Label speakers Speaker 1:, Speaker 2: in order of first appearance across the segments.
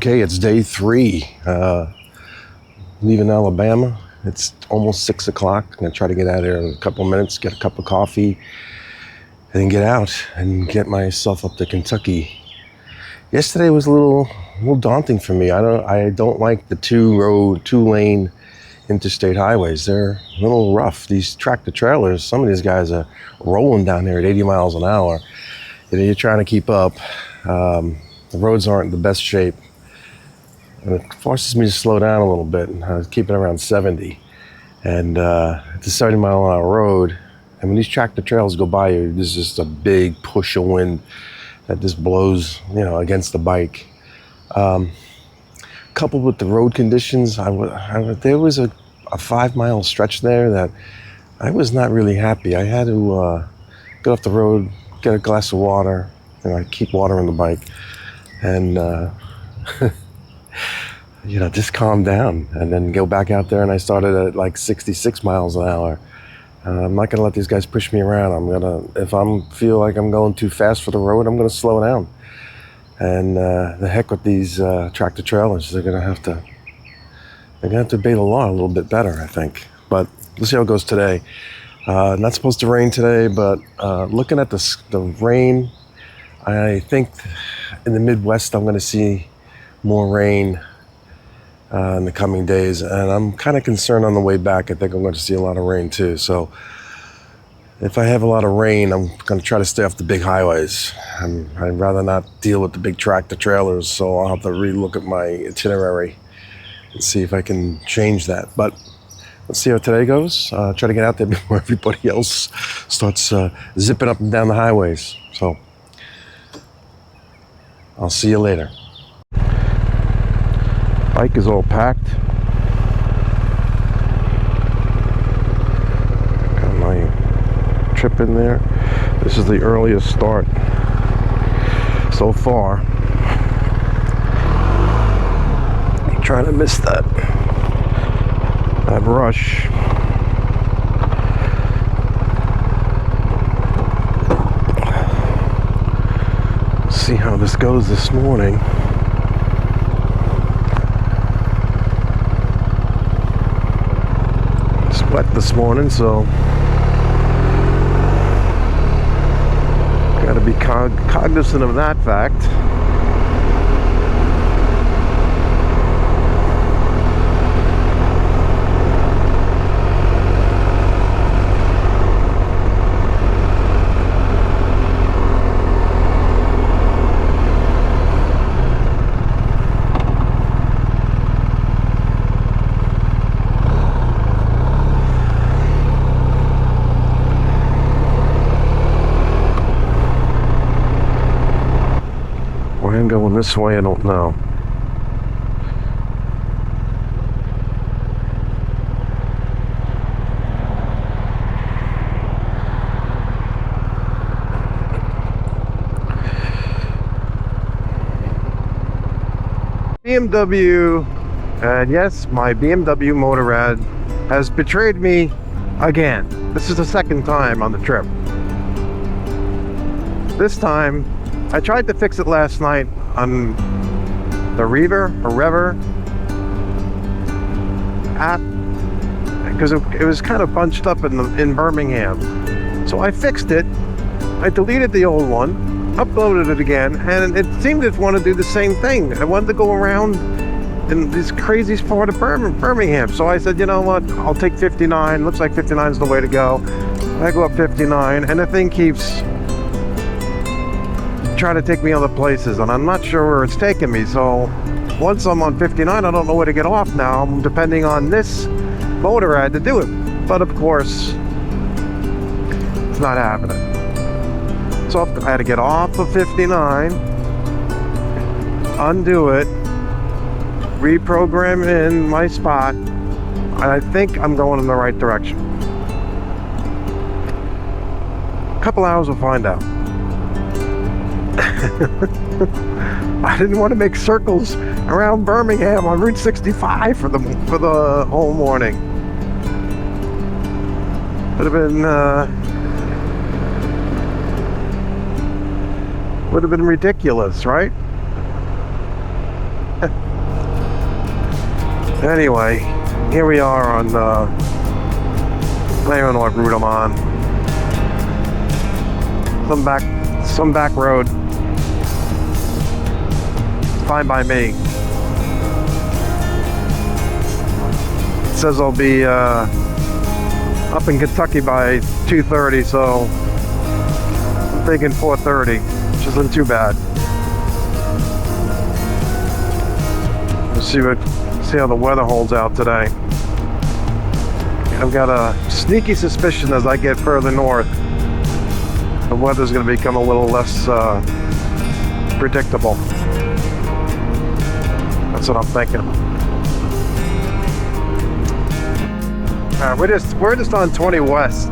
Speaker 1: Okay, it's day 3. Leaving Alabama. It's almost 6 o'clock. I'm gonna try to get out of here in a couple minutes, get a cup of coffee, and then get out and get myself up to Kentucky. Yesterday was a little daunting for me. I don't like the two-lane interstate highways. They're a little rough. These tractor trailers, some of these guys are rolling down there at 80 miles an hour. And you're trying to keep up. The roads aren't in the best shape. And it forces me to slow down a little bit, and I keep it around 70. And it's a 70 mile an hour road. And when these tractor trailers go by you, there's just a big push of wind that just blows, against the bike. Coupled with the road conditions, there was a 5 mile stretch there that I was not really happy. I had to get off the road, get a glass of water, and I keep water on the bike, and just calm down, and then go back out there. And I started at like 66 miles an hour. I'm not gonna let these guys push me around. If I feel like I'm going too fast for the road, I'm gonna slow down. And the heck with these tractor trailers. They're gonna have to obey the law a little bit better, I think. But we'll see how it goes today. Not supposed to rain today, but looking at the rain, I think in the Midwest I'm gonna see more rain in the coming days, and I'm kind of concerned on the way back. I think I'm going to see a lot of rain too. So if I have a lot of rain, I'm going to try to stay off the big highways. I'd rather not deal with the big tractor trailers, so I'll have to relook at my itinerary and see if I can change that. But let's see how today goes. Try to get out there before everybody else starts zipping up and down the highways. So I'll see you later. Bike is all packed. Got my trip in there. This is the earliest start so far. I'm trying to miss that rush. See how this goes this morning. Wet this morning, so got to be cognizant of that fact. Why I'm going this way, I don't know. BMW, and yes, my BMW Motorrad has betrayed me again. This is the second time on the trip. This time, I tried to fix it last night on the Rever app, because it was kind of bunched up in Birmingham. So I fixed it. I deleted the old one, uploaded it again, and it seemed to want to do the same thing. I wanted to go around in this crazy part of Birmingham. So I said, you know what, I'll take 59. Looks like 59 is the way to go. I go up 59, and the thing keeps trying to take me other places, and I'm not sure where it's taking me. So once I'm on 59, I don't know where to get off now. I'm depending on this Motorrad to do it, but of course it's not happening. So I had to get off of 59, undo it, reprogram in my spot, and I think I'm going in the right direction. A couple hours will find out. I didn't want to make circles around Birmingham on Route 65 for the whole morning. Would have been ridiculous, right? Anyway, here we are on I don't know what route I'm on. Some back road. It's fine by me. It says I'll be up in Kentucky by 2:30, so I'm thinking 4:30, which isn't too bad. Let's see how the weather holds out today. I've got a sneaky suspicion as I get further north, the weather's going to become a little less predictable. That's what I'm thinking. We're just on 20 West.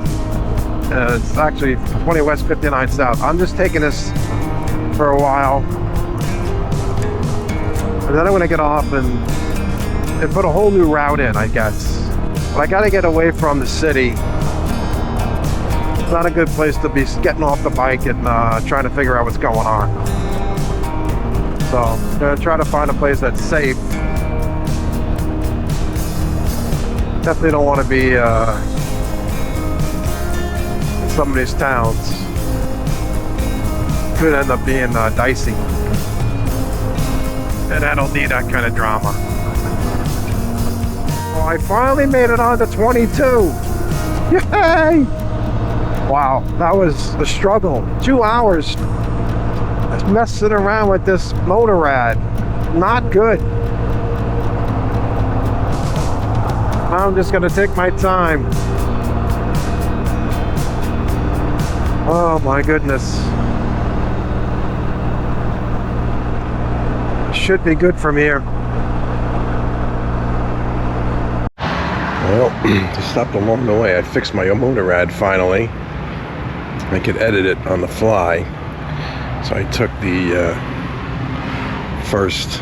Speaker 1: It's actually 20 West, 59 South. I'm just taking this for a while, and then I'm going to get off and put a whole new route in, I guess. But I got to get away from the city. It's not a good place to be getting off the bike and trying to figure out what's going on. So I'm going to try to find a place that's safe. Definitely don't want to be in some of these towns. Could end up being dicey. And I don't need that kind of drama. Well, I finally made it on to 22. Yay! Wow, that was a struggle. 2 hours messing around with this Motorrad. Not good. I'm just gonna take my time. Oh my goodness. Should be good from here. Well, to stop along the way, I fixed my Motorrad finally. I could edit it on the fly. So I took the first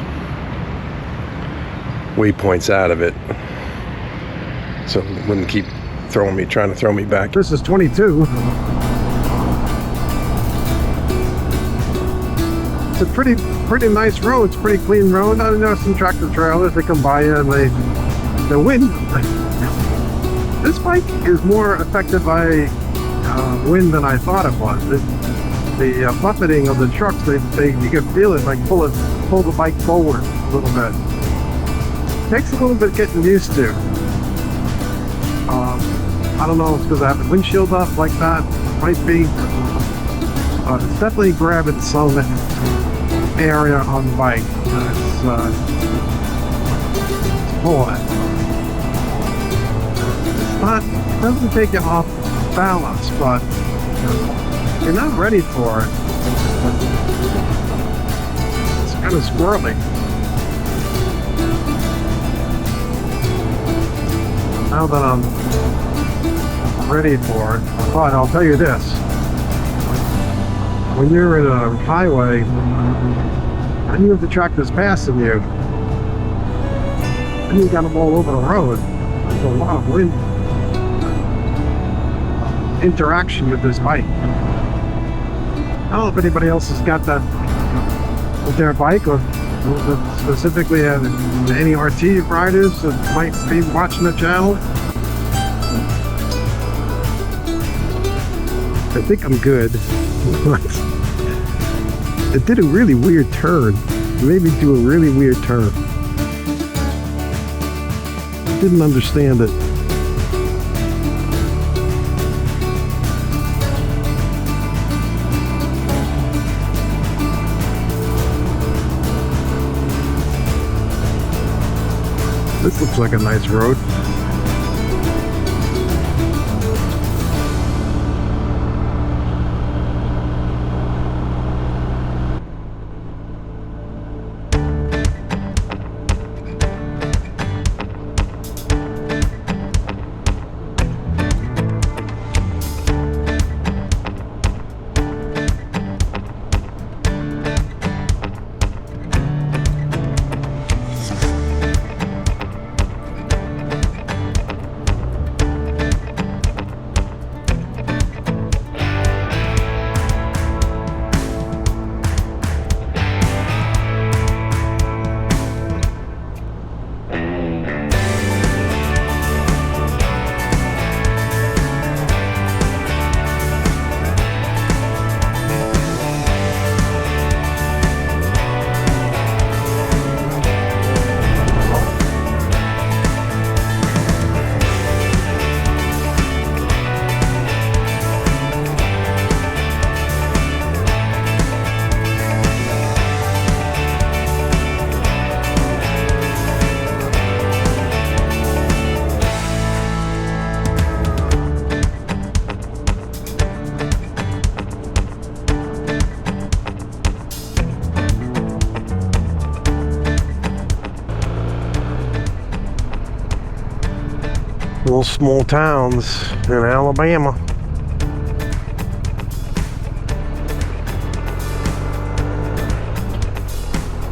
Speaker 1: waypoints out of it, so it wouldn't keep trying to throw me back. This is 22. It's a pretty nice road. It's a pretty clean road. I know some tractor trailers that come by you and the wind. This bike is more affected by wind than I thought it was. The buffeting of the trucks, you can feel it, like pull the bike forward a little bit. Takes a little bit getting used to. I don't know if it's because I have the windshield up like that. Might be. It's definitely grabbing some area on the bike. It's pulling it. It doesn't take you off balance, but you're not ready for it. It's kind of squirrely. Now that I'm ready for it, but I'll tell you this. When you're in a highway and you have the tractors passing you, and you got them all over the road, there's a lot of wind interaction with this bike. I don't know if anybody else has got that with their bike, or specifically any RT riders that might be watching the channel. I think I'm good. It did a really weird turn. It made me do a really weird turn. Didn't understand it. This looks like a nice road. little small towns in Alabama.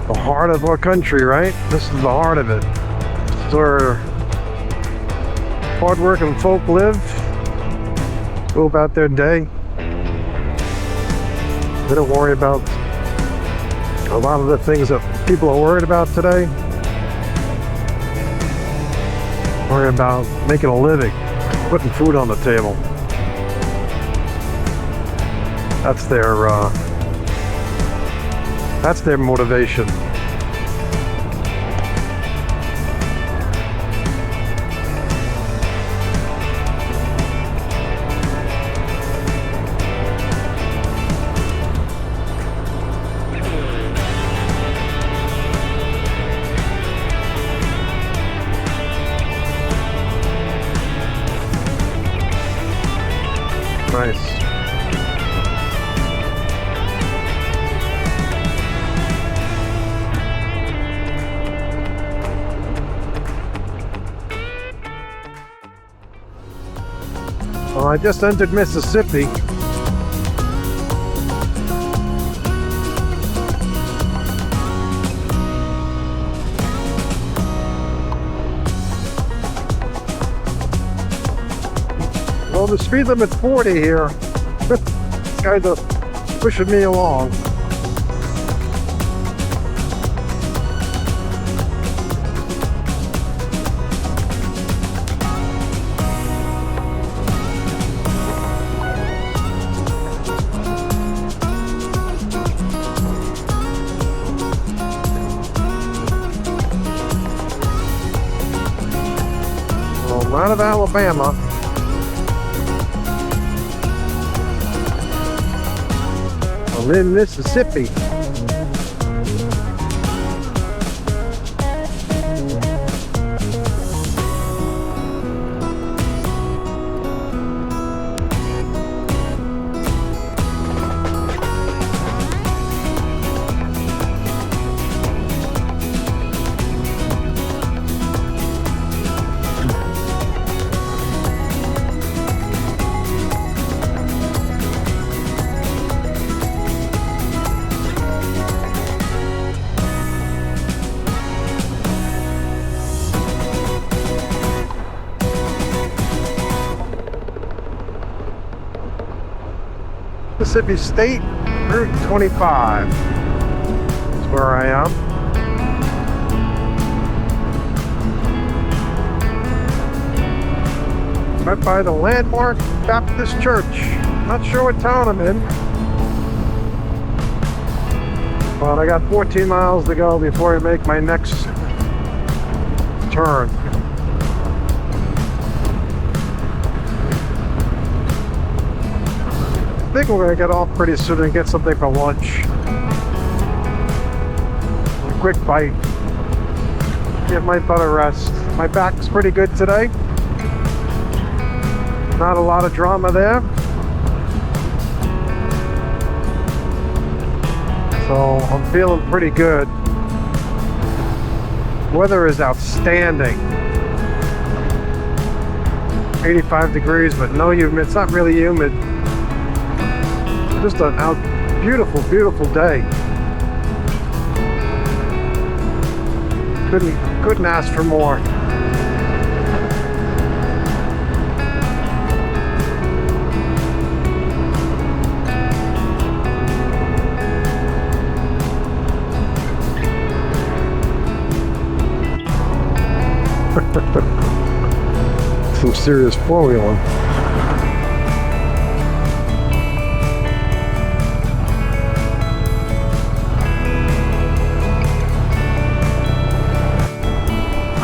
Speaker 1: The heart of our country, right? This is the heart of it. This is where hard-working folk live, go about their day. They don't worry about a lot of the things that people are worried about today. Worry about making a living, putting food on the table. That's their motivation. Nice. Well, I just entered Mississippi. Well, the speed limit's 40 here. This guy's pushing me along. Well, out of Alabama. I'm in Mississippi. Mississippi State Route 25 is where I am. Right by the Landmark Baptist Church. Not sure what town I'm in, but I got 14 miles to go before I make my next turn. I think we're going to get off pretty soon and get something for lunch. A quick bite. Give my butt a rest. My back's pretty good today. Not a lot of drama there. So I'm feeling pretty good. Weather is outstanding. 85 degrees, but no humid. It's not really humid. Just a beautiful, beautiful day. Couldn't ask for more. Some serious four-wheeling.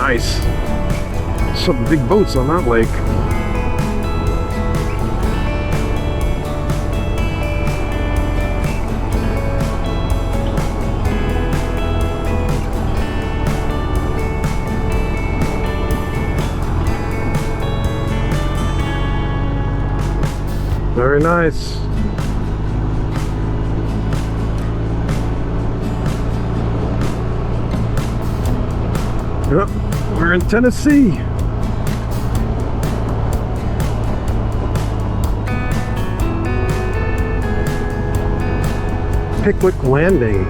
Speaker 1: Nice. Some big boats on that lake. Very nice. Yep, we're in Tennessee.
Speaker 2: Pickwick Landing.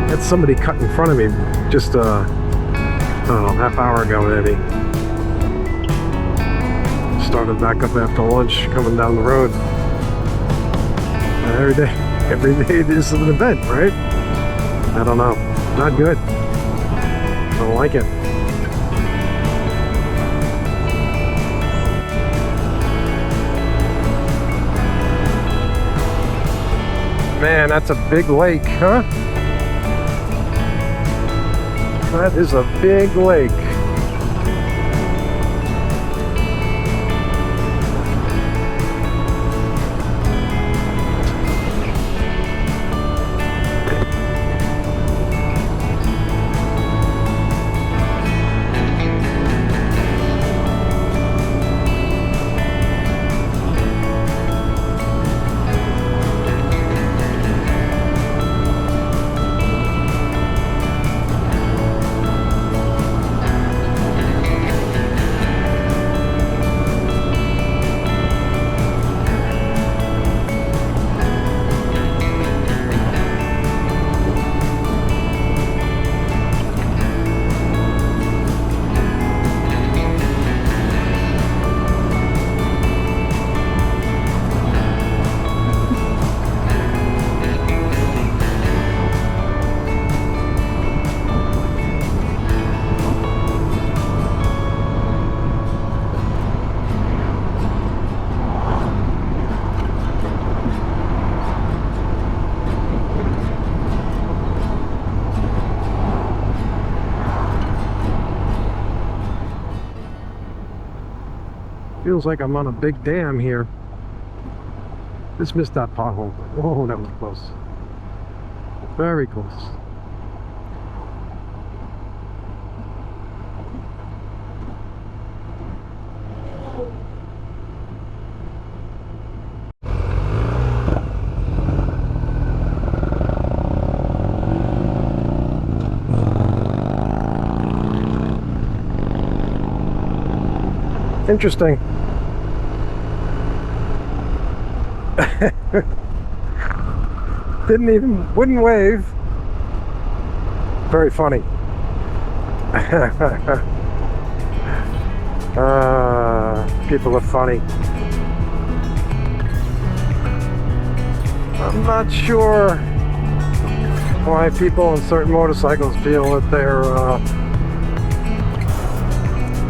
Speaker 2: Had somebody cut in front of me just I don't know, half hour ago maybe. Started back up after lunch, coming down the road. Every day this is an event, right? I don't know. Not good. Don't like it. Man, that's a big lake, huh? That is a big lake. Feels like I'm on a big dam here. Just missed that pothole. Oh, that was close. Very close. Interesting. Wouldn't wave. Very funny. People are funny. I'm not sure why people on certain motorcycles feel that they're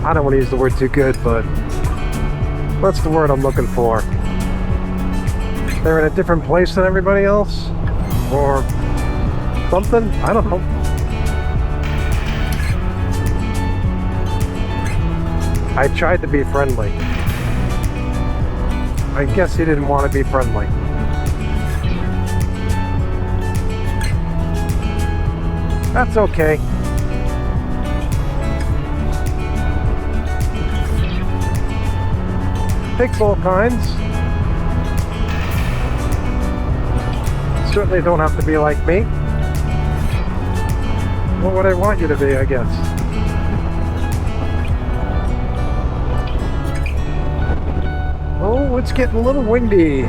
Speaker 2: I don't want to use the word too good, but what's the word I'm looking for? They're in a different place than everybody else? Or something? I don't know. I tried to be friendly. I guess he didn't want to be friendly. That's okay. Takes all kinds. Certainly don't have to be like me. What would I want you to be, I guess? Oh, it's getting a little windy.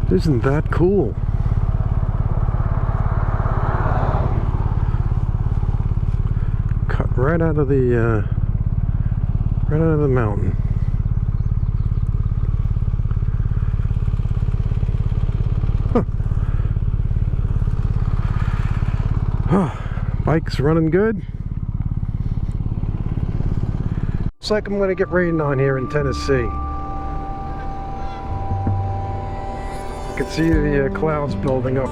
Speaker 2: Isn't that cool? Cut right out of the mountain. Huh. Bike's running good. Looks like I'm gonna get rain on here in Tennessee. I can see the clouds building up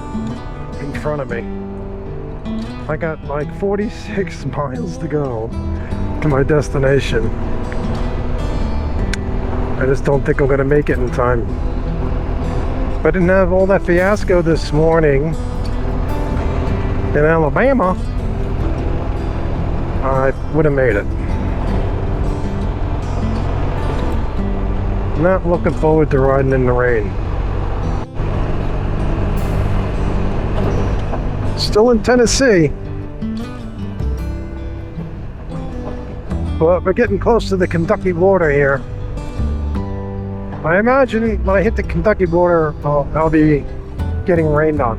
Speaker 2: in front of me. I got like 46 miles to go to my destination. I just don't think I'm gonna make it in time. If I didn't have all that fiasco this morning in Alabama, I would have made it. Not looking forward to riding in the rain. Still in Tennessee. But we're getting close to the Kentucky border here. I imagine when I hit the Kentucky border, I'll be getting rained on.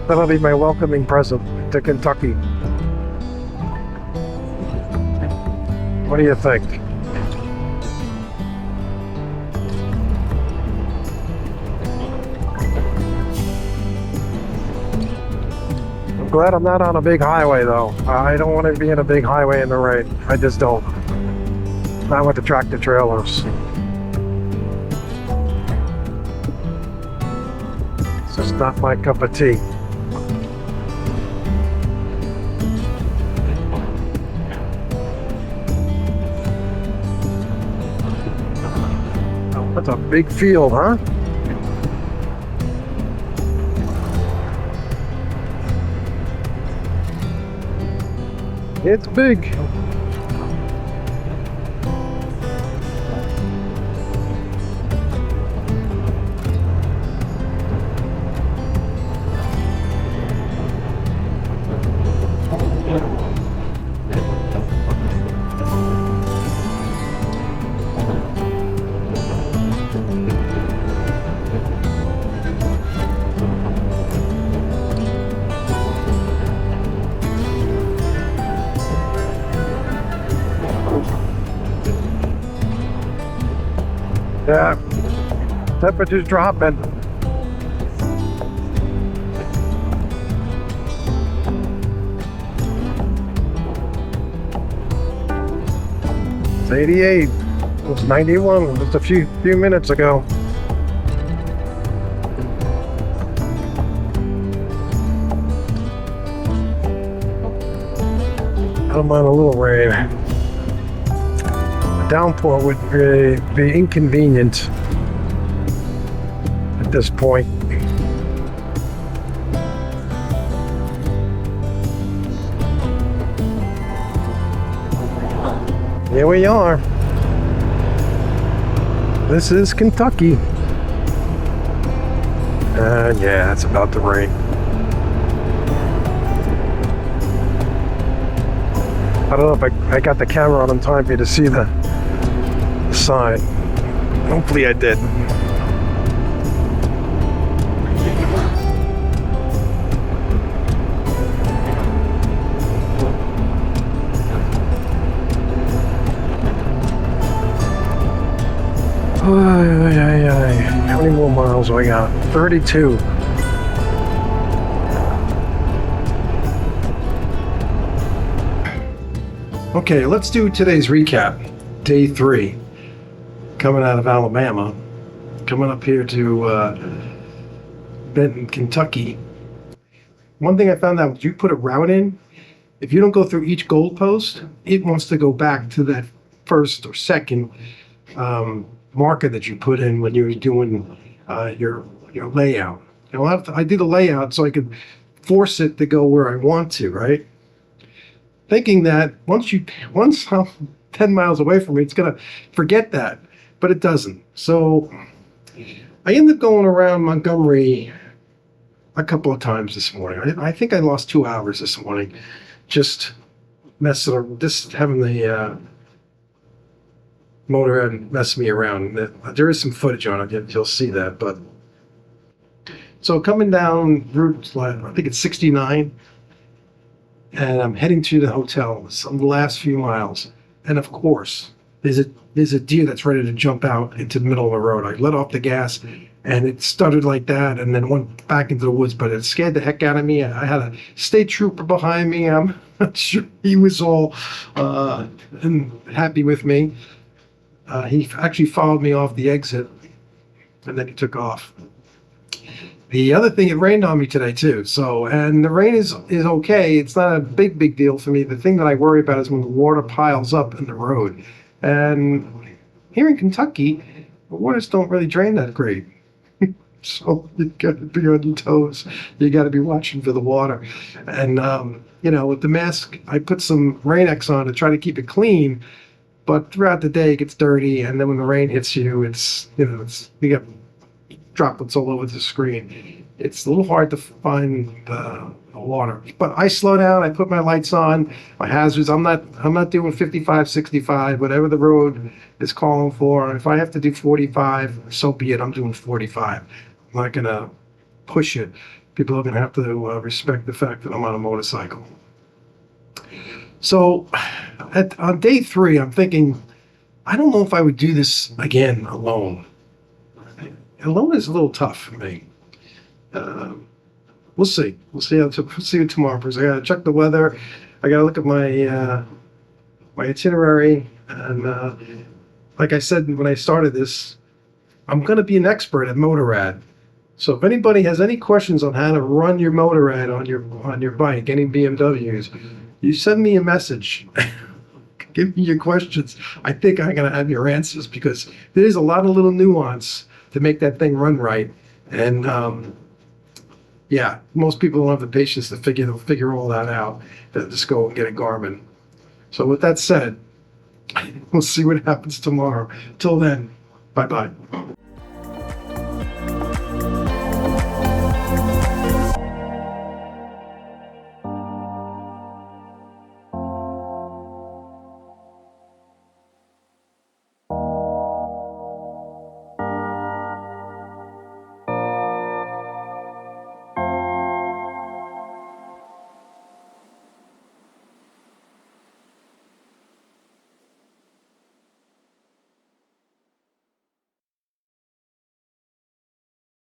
Speaker 2: That'll be my welcoming present to Kentucky. What do you think? I'm glad I'm not on a big highway though. I don't want to be in a big highway in the rain. I just don't. Not with the tractor trailers. It's just not my cup of tea. Oh, that's a big field, huh? It's big. Yeah, temperature's dropping. It's 88. It was 91 just a few minutes ago. I don't mind a little rain. Downpour would be inconvenient at this point. Here we are. This is Kentucky. And yeah, it's about to rain. I don't know if I got the camera on in time for you to see the sign. Hopefully I did. How many more miles do I got? 32. Okay, let's do today's recap. Day 3. Coming out of Alabama, coming up here to Benton, Kentucky. One thing I found out, when you put a route in, if you don't go through each goalpost, it wants to go back to that first or second marker that you put in when you were doing your layout. And I did a layout so I could force it to go where I want to, right? Thinking that once I'm 10 miles away from me, it's gonna forget that. But it doesn't. So I ended up going around Montgomery a couple of times this morning. I think I lost 2 hours this morning just messing around, just having the Motorrad mess me around. There is some footage on it, you'll see that. But so coming down Route, I think it's 69, and I'm heading to the hotel. Some of the last few miles, and of course, there's a deer that's ready to jump out into the middle of the road. I let off the gas and it stuttered like that and then went back into the woods, but it scared the heck out of me. I had a state trooper behind me. I'm not sure he was all happy with me. He actually followed me off the exit and then he took off. The other thing, it rained on me today too. So, and the rain is okay. It's not a big deal for me. The thing that I worry about is when the water piles up in the road. And here in Kentucky, the waters don't really drain that great. So you got to be on your toes. You got to be watching for the water. And, with the mask, I put some Rain-X on to try to keep it clean. But throughout the day, it gets dirty. And then when the rain hits you, you got droplets all over the screen. it's a little hard to find the water. But I slow down, I put my lights on, my hazards. I'm not doing 55, 65, whatever the road is calling for. If I have to do 45, so be it. I'm doing 45. I'm not gonna push it. People are gonna have to respect the fact that I'm on a motorcycle. So on day 3, I'm thinking, I don't know if I would do this again alone. Alone is a little tough for me. We'll see. We'll see what tomorrow brings. I gotta check the weather. I gotta look at my my itinerary. And like I said when I started this, I'm gonna be an expert at Motorrad. So if anybody has any questions on how to run your Motorrad on your bike, any BMWs, you send me a message. Give me your questions. I think I'm gonna have your answers, because there's a lot of little nuance to make that thing run right. And yeah, most people don't have the patience to figure all that out. They'll just go and get a Garmin. So with that said, we'll see what happens tomorrow. Till then, bye-bye.